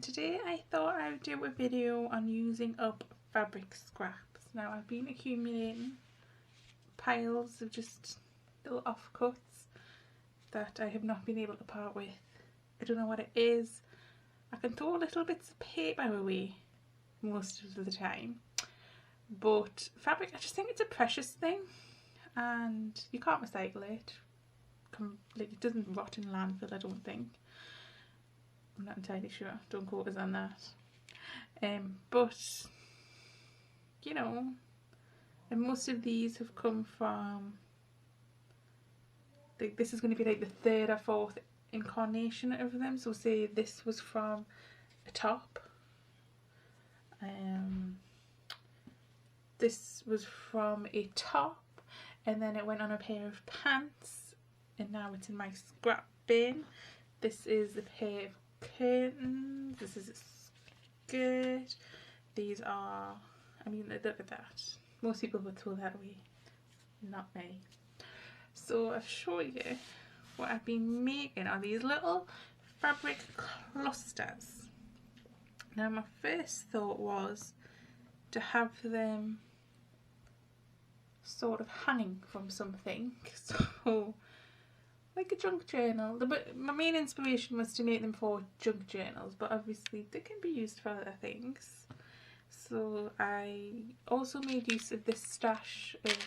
today I thought I would do a video on using up fabric scraps. Now I've been accumulating piles of just little offcuts that I have not been able to part with. I don't know what it is. I can throw little bits of paper away most of the time, but fabric, I just think it's a precious thing and you can't recycle it. Like, it doesn't rot in landfill, I don't think. I'm not entirely sure, don't quote us on that. But you know, and most of these have come from, like, this is going to be like the third or fourth incarnation of them. So say this was from a top, this was from a top, and then it went on a pair of pants, and now it's in my scrap bin. This is a pair of curtains, this is a skirt, these are, I mean, look at that. Most people would throw that away, not me. So I'll show you what I've been making are these little fabric clusters. Now my first thought was to have them sort of hanging from something, so like a junk journal. But my main inspiration was to make them for junk journals, but obviously they can be used for other things. So I also made use of this stash of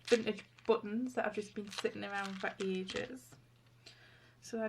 vintage buttons that have just been sitting around for ages. So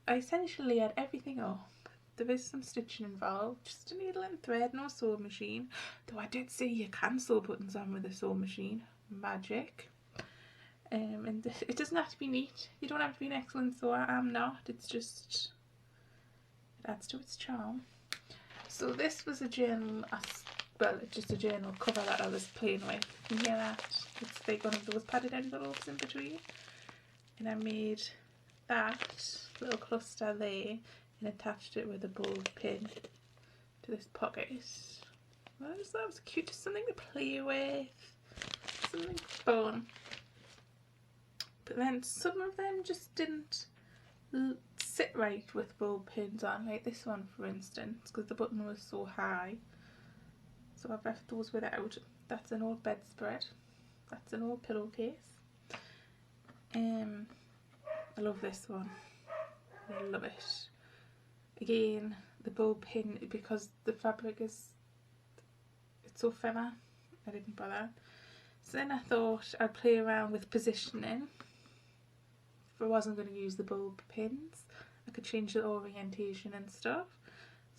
I essentially had everything up. There is some stitching involved, just a needle and thread, no sewing machine. Though I did say you can sew buttons on with a sewing machine. Magic. And it doesn't have to be neat. You don't have to be an excellent sewer. I'm not. It's just, it adds to its charm. So this was a journal, well, just a journal cover that I was playing with. You can hear that? It's like one of those padded envelopes in between. And I made that little cluster there and attached it with a bulb pin to this pocket. Well, I just thought it was cute, just something to play with, something fun. But then some of them just didn't sit right with bulb pins on, like this one for instance, because the button was so high. So I've left those without. That's an old bedspread. That's an old pillowcase. I love this one. I love it. Again, the bulb pin, because the fabric is, it's so thinner, I didn't bother. So then I thought I'd play around with positioning. If I wasn't going to use the bulb pins, I could change the orientation and stuff.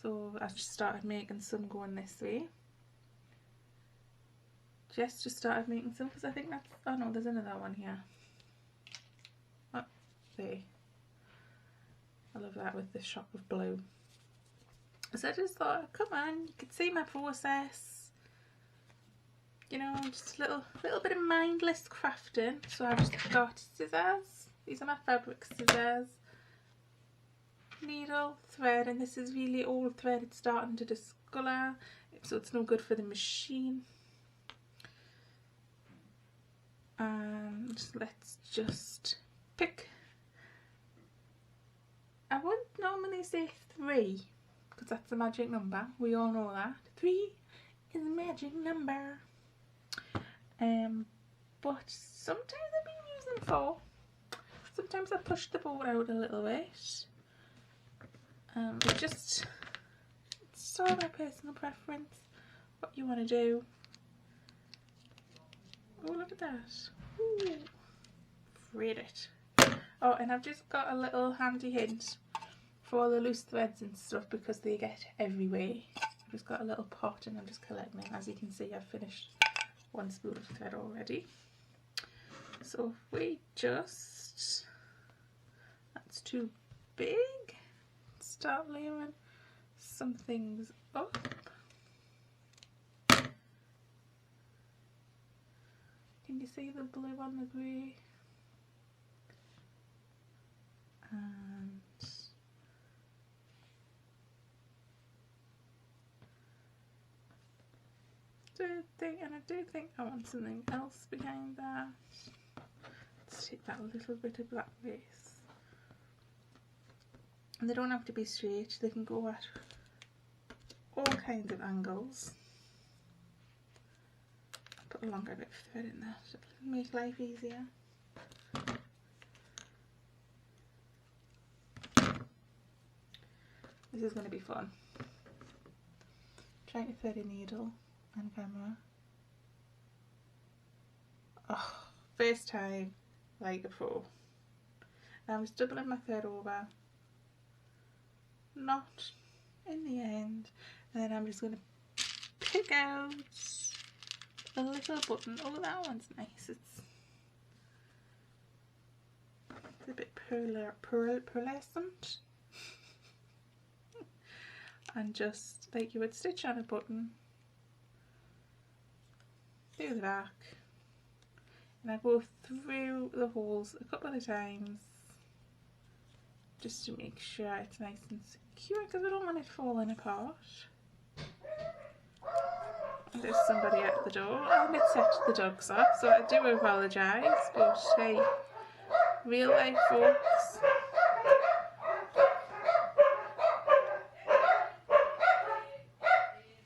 So I just started making some going this way. Just started making some because I think that's, oh no, there's another one here. Oh, there. I love that with the shock of blue. So I just thought, come on, you could see my process. You know, just a little bit of mindless crafting. So I've just got scissors. These are my fabric scissors. Needle, thread, and this is really old thread. It's starting to discolour, so it's no good for the machine. And let's just pick. I wouldn't normally say 3 because that's a magic number. We all know that 3 is a magic number. But sometimes I've been using 4. Sometimes I push the board out a little bit. It's all my personal preference. What you want to do. Oh, look at that. Ooh. Read it. Oh, and I've just got a little handy hint for all the loose threads and stuff because they get everywhere. I've just got a little pot and I'm just collecting them. As you can see, I've finished 1 spool of thread already. So if we just, that's too big, start layering some things up. Can you see the blue on the grey? And I do think I want something else behind that. Let's take that little bit of black base. And they don't have to be straight, they can go at all kinds of angles. Put a longer bit of thread in there to make life easier. This is going to be fun. Trying to thread a needle on camera. Oh, first time like a pro. I was doubling my thread over. Not in the end. And then I'm just going to pick out a little button. Oh, that one's nice. It's a bit pearlescent. And just like you would stitch on a button, do the back, and I go through the holes a couple of times just to make sure it's nice and secure, because I don't want it falling apart. And there's somebody at the door. I might set the dogs off, so I do apologise, but hey, real life folks.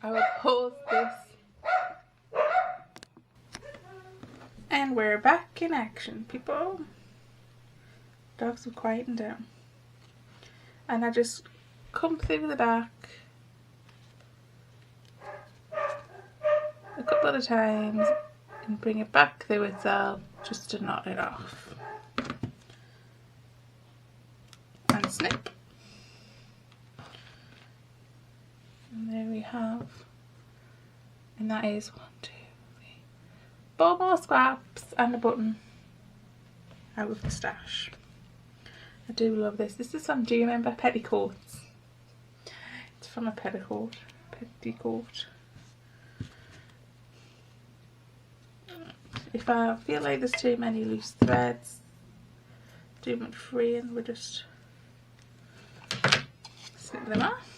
I will pause this. And we're back in action, people. Dogs have quietened down. And I just come through the back a couple of times and bring it back through itself just to knot it off. And snip. And there we have, and that is 1, 2, 3, 4 more scraps and a button out of the stash. I do love this. This is from, do you remember petticoats? It's from a petticoat. If I feel like there's too many loose threads, too much freeing, we'll just snip them off.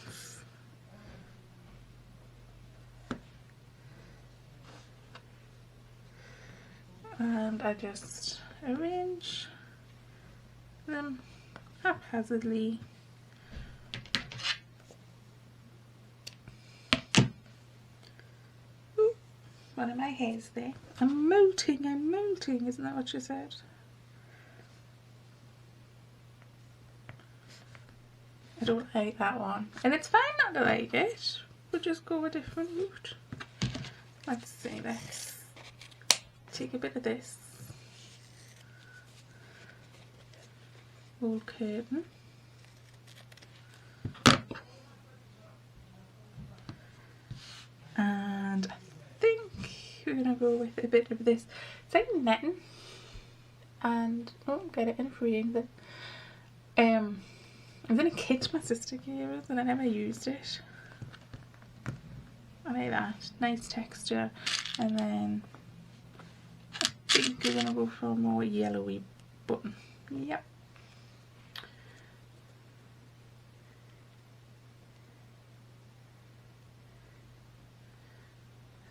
And I just arrange them haphazardly. Ooh, one of my hairs there. I'm molting, isn't that what you said? I don't like that one. And it's fine not to like it. We'll just go a different route. Let's see, let's take a bit of this old curtain and I think we're gonna go with a bit of this. It's like netting, and oh, get it in freeing. That I was in a kit my sister gave us and I never used it. I like that, nice texture. And then I think we're gonna go for a more yellowy button. Yep.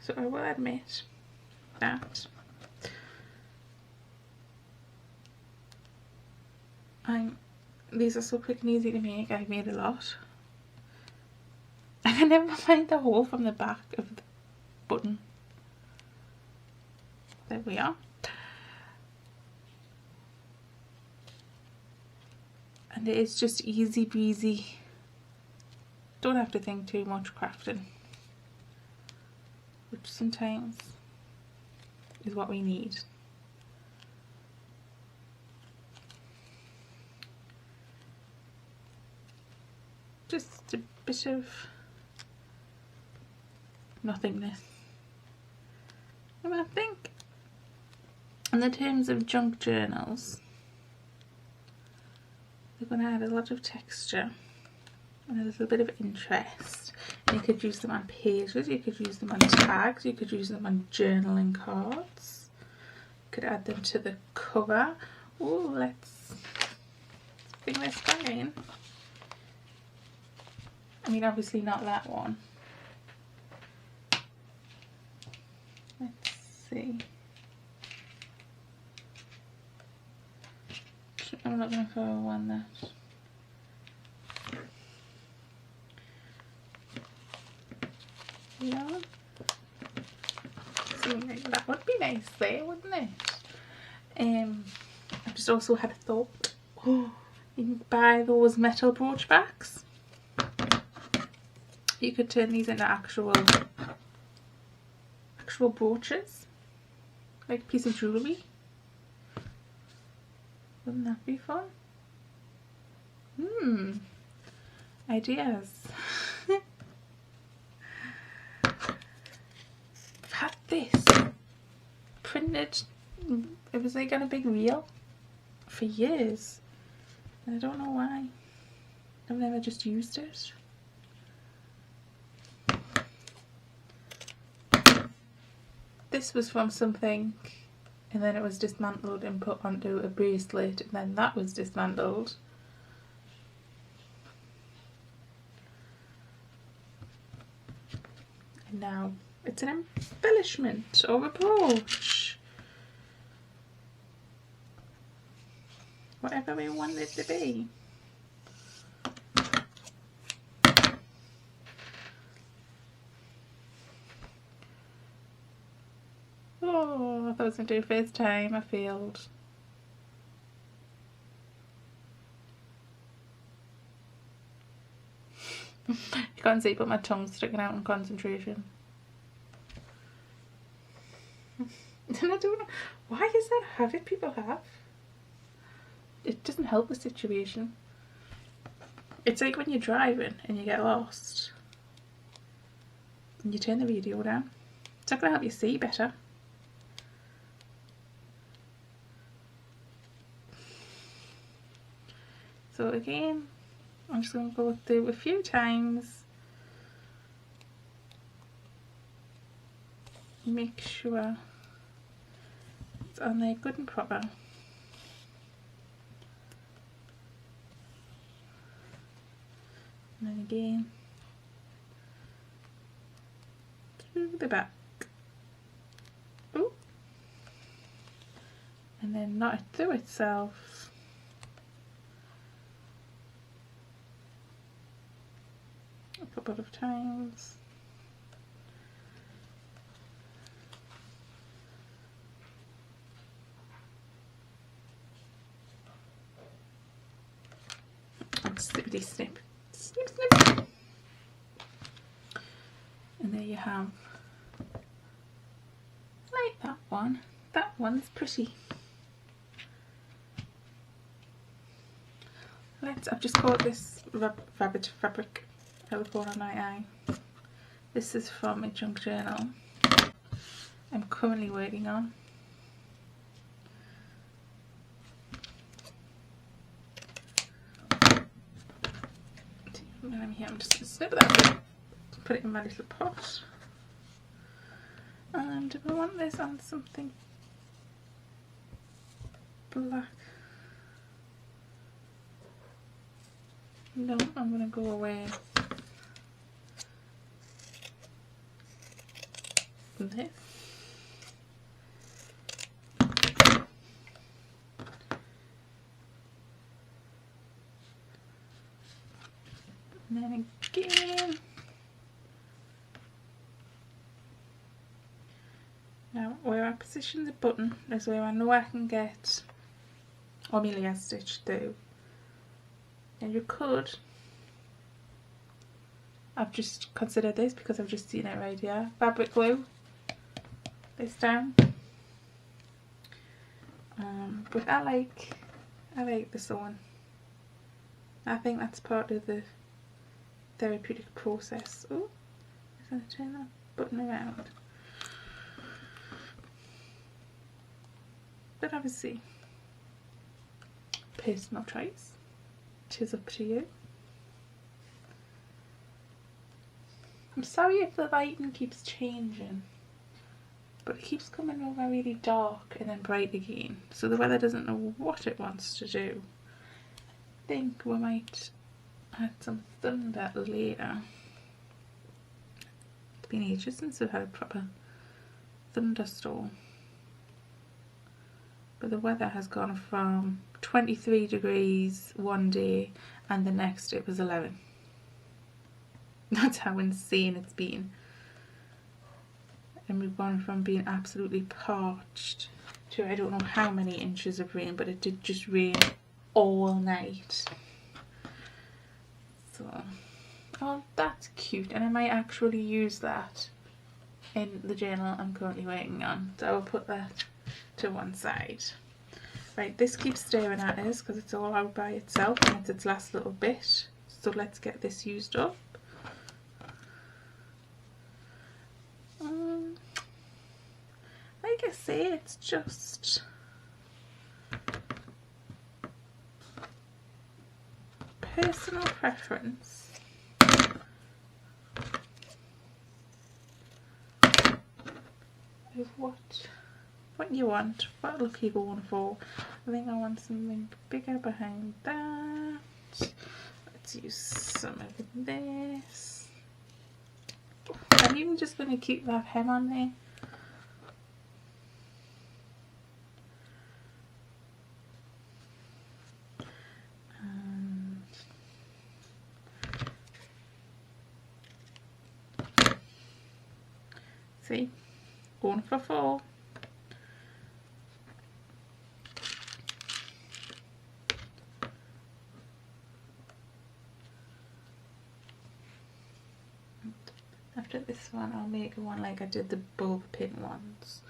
So I will admit that these are so quick and easy to make. I've made a lot. And I never find the hole from the back of the button. There we are. And it is just easy breezy. Don't have to think too much crafting, which sometimes is what we need. Just a bit of nothingness. And I think in the terms of junk journals, they're going to add a lot of texture and a little bit of interest. And you could use them on pages, you could use them on tags, you could use them on journaling cards. You could add them to the cover. Oh, let's bring this back in. I mean, obviously not that one. Let's see. I'm looking for one that Yeah. So that would be nice there, wouldn't it? I just also had a thought. Oh, you can buy those metal brooch backs. You could turn these into actual brooches, like a piece of jewellery. Wouldn't that be fun? Ideas. I've had this printed, it was like on a big reel for years, and I don't know why. I've never just used it. This was from something, and then it was dismantled and put onto a bracelet, and then that was dismantled. And now it's an embellishment or a brooch. Whatever we want it to be. Oh, I thought I was going to do first time, I failed. You can't see, but my tongue's sticking out in concentration. And I don't know, why is that a habit people have? It doesn't help the situation. It's like when you're driving and you get lost and you turn the radio down. It's not going to help you see better. So again, I'm just going to go through a few times, make sure it's on there good and proper. And then again through the back. Ooh. And then knot it through itself. A couple of times. And snippity snip. Snip snip. And there you have, like that one. That one's pretty. I've just got this rabbit fabric I would put on my eye. This is from a junk journal I'm currently working on. When I'm here, I'm just going to snip that bit, put it in my little pot. And do I want this on something black? No, I'm going to go away from this. And then again. Now where I position the button is where I know I can get Amelia stitched through. And you could, I've just considered this because I've just seen it right here, fabric glue this down. But I like the sewing. I think that's part of the therapeutic process. Oh, I'm going to turn that button around. But obviously, personal choice. It is up to you. I'm sorry if the lighting keeps changing, but it keeps coming over really dark and then bright again, so the weather doesn't know what it wants to do. I think we might add some thunder later. It's been ages since we've had a proper thunderstorm. But the weather has gone from 23 degrees one day and the next it was 11. That's how insane it's been. and we've gone from being absolutely parched to I don't know how many inches of rain, but it did just rain all night. So, oh, that's cute, and I might actually use that in the journal I'm currently working on, so I'll put that to one side. Right, this keeps staring at us because it's all out by itself and it's its last little bit, so let's get this used up. Like I say, it's just personal preference. Of what you want, what look you're going for. I think I want something bigger behind that. Let's use some of this. I'm even just going to keep that hem on there. See, going for fall. After this one, I'll make one like I did the bulb pin ones.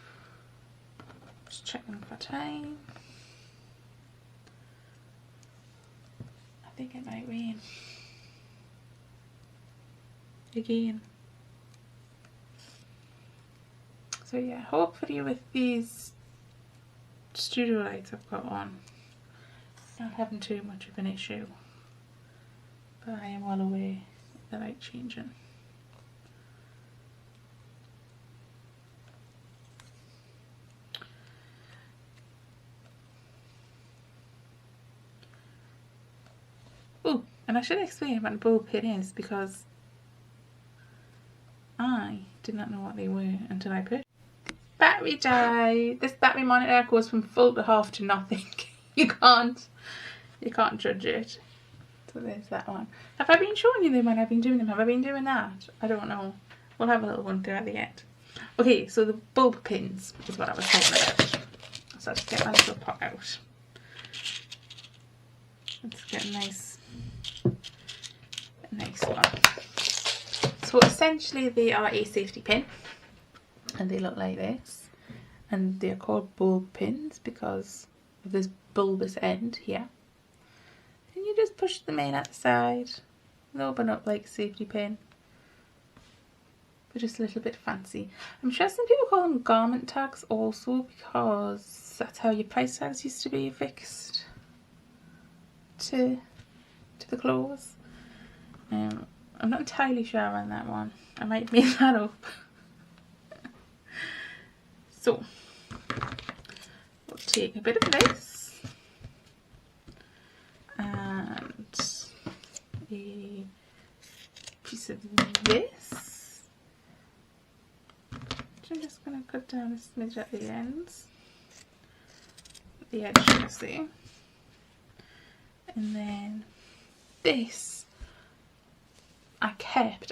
Just checking for time. I think it might rain again. So yeah, hopefully with these studio lights I've got on, not having too much of an issue. But I am well aware the light changing. Oh, and I should explain what a bulb pin is because I did not know what they were until I purchased. Battery died. This battery monitor goes from full to half to nothing. You can't judge it. So there's that one. Have I been showing you them when I've been doing them? Have I been doing that? I don't know. We'll have a little one through at the end. Okay, so the bulb pins is what I was talking about. So let's get my little pot out. Let's get a nice one. So essentially they are a safety pin. And they look like this, and they're called bulb pins because of this bulbous end here. And you just push them in at the side and open up like a safety pin, but just a little bit fancy. I'm sure some people call them garment tags also because that's how your price tags used to be affixed to the clothes. I'm not entirely sure on that one. I might make that up. So, we'll take a bit of this and a piece of this, which I'm just going to cut down a smidge at the ends, the edge you see, and then this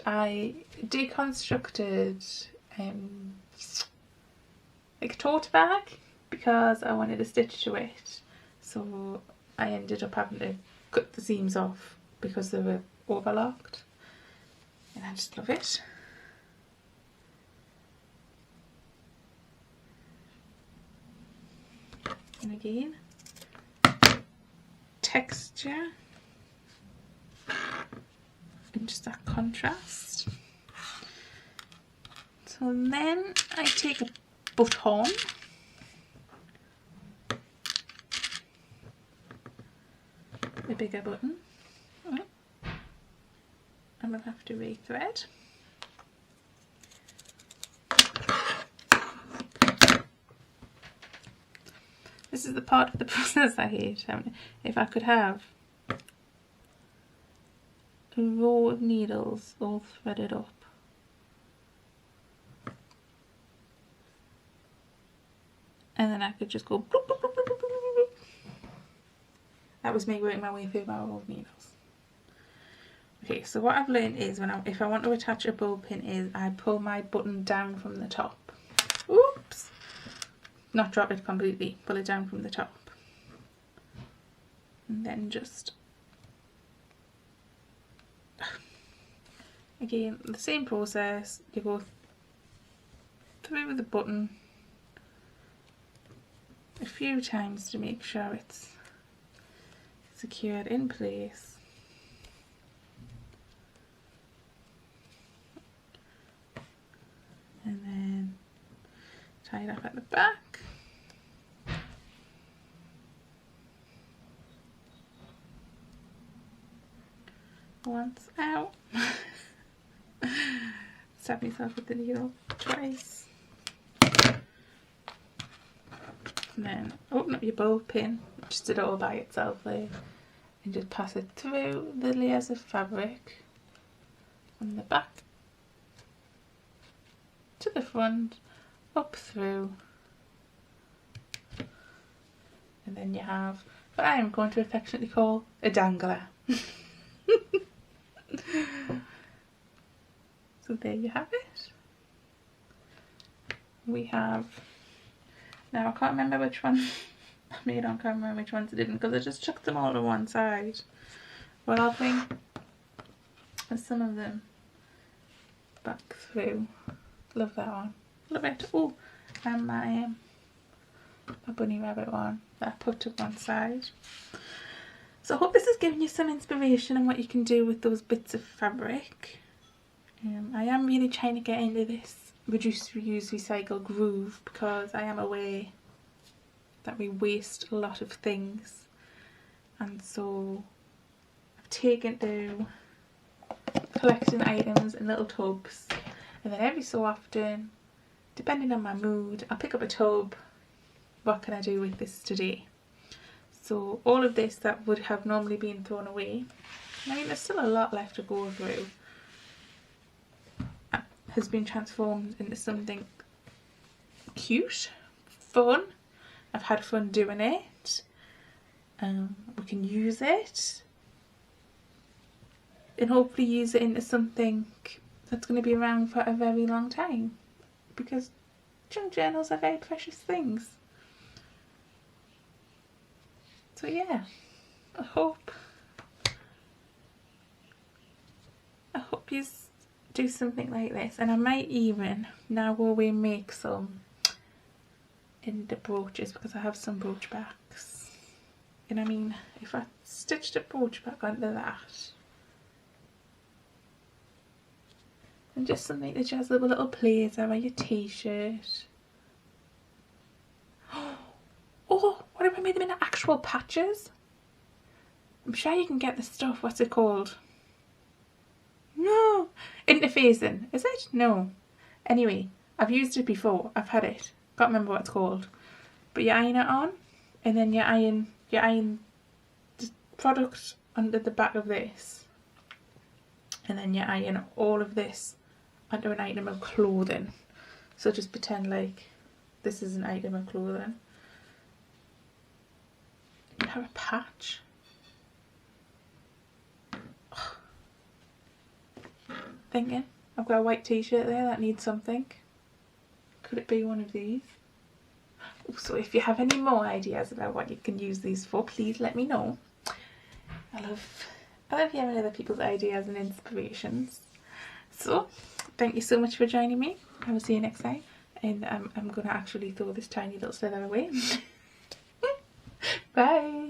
I deconstructed like a tote bag because I wanted a stitch to it, so I ended up having to cut the seams off because they were overlocked, and I just love it. And again, texture and just that contrast. So then I take a button, the bigger button, and we'll have to re-thread. This is the part of the process I hate. If I could have a row of needles all threaded up. And then I could just go bloop, bloop, bloop, bloop, bloop, bloop, bloop. That was me working my way through my old needles. Okay, so what I've learned is if I want to attach a bulb pin is I pull my button down from the top. not drop it completely, pull it down from the top. And then just, again, the same process, you go through the button a few times to make sure it's secured in place. And then tie it up at the back. Once out. Stab myself with the needle twice. And then open up your bowl pin, just did it all by itself there, and just pass it through the layers of fabric from the back to the front, up through, and then you have what I am going to affectionately call a dangler. So there you have it. We have, now I can't remember which one I made on camera and which ones I didn't, because I just chucked them all to one side. But I'll bring some of them back through. Love that one. Love it. Oh, and my bunny rabbit one that I put to one side. So I hope this has given you some inspiration on what you can do with those bits of fabric. I am really trying to get into this reduce, reuse, recycle groove, because I am aware that we waste a lot of things, and so I've taken to collecting items in little tubs, and then every so often, depending on my mood, I'll pick up a tub. What can I do with this today? So all of this that would have normally been thrown away, I mean there's still a lot left to go through, has been transformed into something cute, fun. I've had fun doing it. We can use it and hopefully use it into something that's going to be around for a very long time, because junk journals are very precious things. So yeah, I hope you do something like this, and I might even now go away and make some in the brooches, because I have some brooch backs, and I mean if I stitched a brooch back onto that and just something that has a little blazer or your t-shirt. Oh, what if I made them into actual patches? I'm sure you can get the stuff, what's it called? No, interfacing, is it? No. Anyway, I've used it before, I've had it. Can't remember what it's called. But you iron it on, and then you iron the product under the back of this, and then you iron all of this onto an item of clothing. So just pretend like this is an item of clothing. You have a patch. Thinking, I've got a white t-shirt there that needs something. Could it be one of these? So if you have any more ideas about what you can use these for, please let me know. I love hearing other people's ideas and inspirations. So thank you so much for joining me. I will see you next time, and I'm going to actually throw this tiny little slither away. Bye.